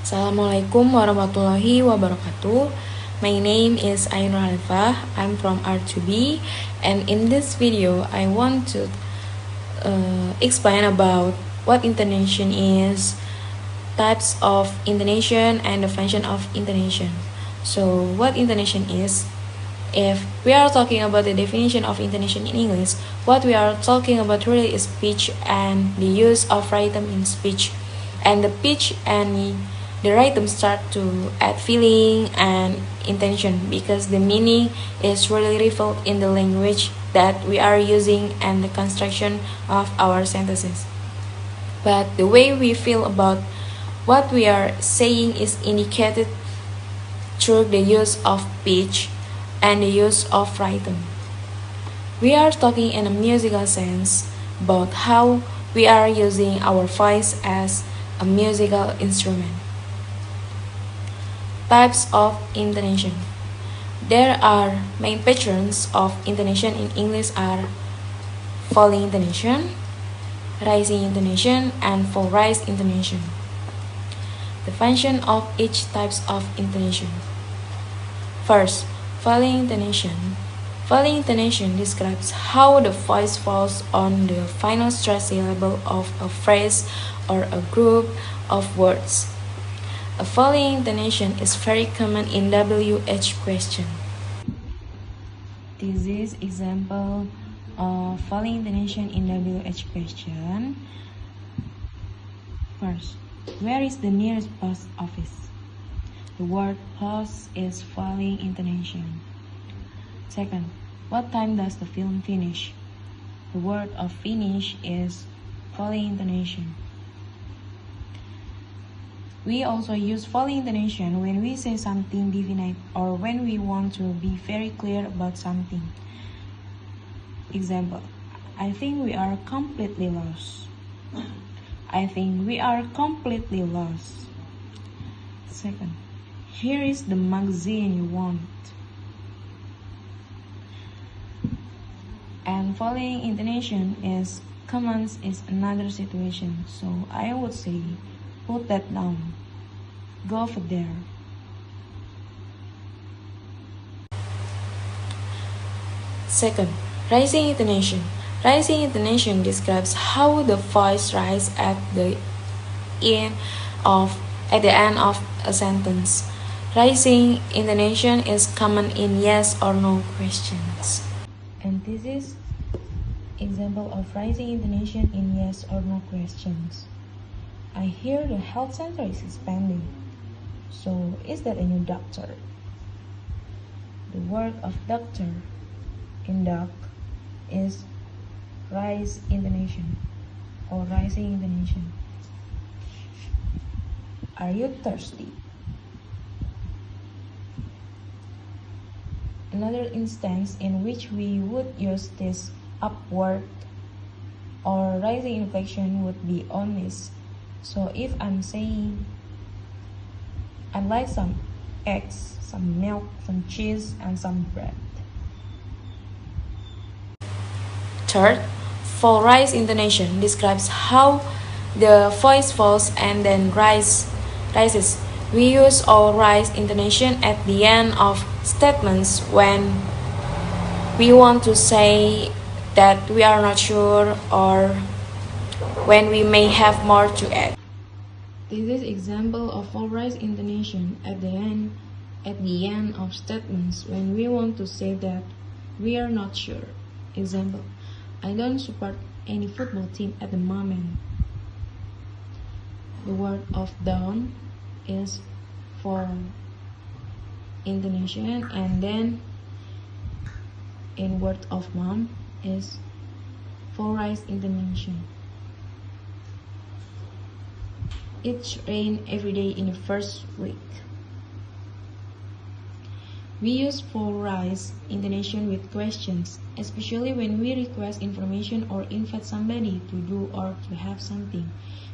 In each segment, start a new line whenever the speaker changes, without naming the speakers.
Assalamualaikum warahmatullahi wabarakatuh. My name is Ainur Halifah. I'm from R2B, and in this video I want to explain about what intonation is, types of intonation, and the function of intonation. So what intonation is? If we are talking about the definition of intonation in English, what we are talking about really is pitch and the use of rhythm in speech. And the pitch and the rhythm start to add feeling and intention because the meaning is really revealed in the language that we are using and the construction of our sentences. But the way we feel about what we are saying is indicated through the use of pitch and the use of rhythm. We are talking in a musical sense about how we are using our voice as a musical instrument. Types of intonation. There are main patterns of intonation in English are falling intonation, rising intonation, and full rise intonation. The function of each types of intonation. First, falling intonation. Falling intonation describes how the voice falls on the final stress syllable of a phrase or a group of words. A falling intonation is very common in WH question. This is example of falling intonation in WH question. First, where is the nearest post office? The word post is falling intonation. Second, what time does the film finish? The word of finish is falling intonation. We also use falling intonation when we say something definite or when we want to be very clear about something. Example, I think we are completely lost. I think we are completely lost. Second, here is the magazine you want. And falling intonation is commands is another situation. So I would say, put that down. Go over there. Second, rising intonation. Rising intonation describes how the voice rises at the end of a sentence. Rising intonation is common in yes or no questions. And this is example of rising intonation in yes or no questions. I hear the health center is expanding. So, is that a new doctor? The word of doctor in doc is rise intonation or rising intonation. Are you thirsty? Another instance in which we would use this upward or rising inflection would be on this. So if I'm saying I'd like some eggs, some milk, some cheese, and some bread. Third, full rise intonation describes how the voice falls and then rises. We use all rise intonation at the end of statements when we want to say that we are not sure or when we may have more to add. This is example of full rise intonation at the end of statements when we want to say that we are not sure. Example, I don't support any football team at the moment. The word of down is for intonation, and then in word of mom is full rise intonation. It's rain every day in the first week. We use full rise intonation with questions, especially when we request information or invite somebody to do or to have something.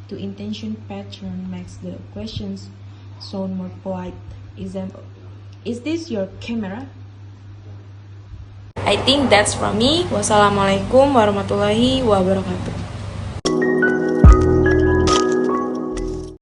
The intention pattern makes the questions sound more polite. Example, is this your camera? I think that's from me. Wassalamualaikum warahmatullahi wabarakatuh.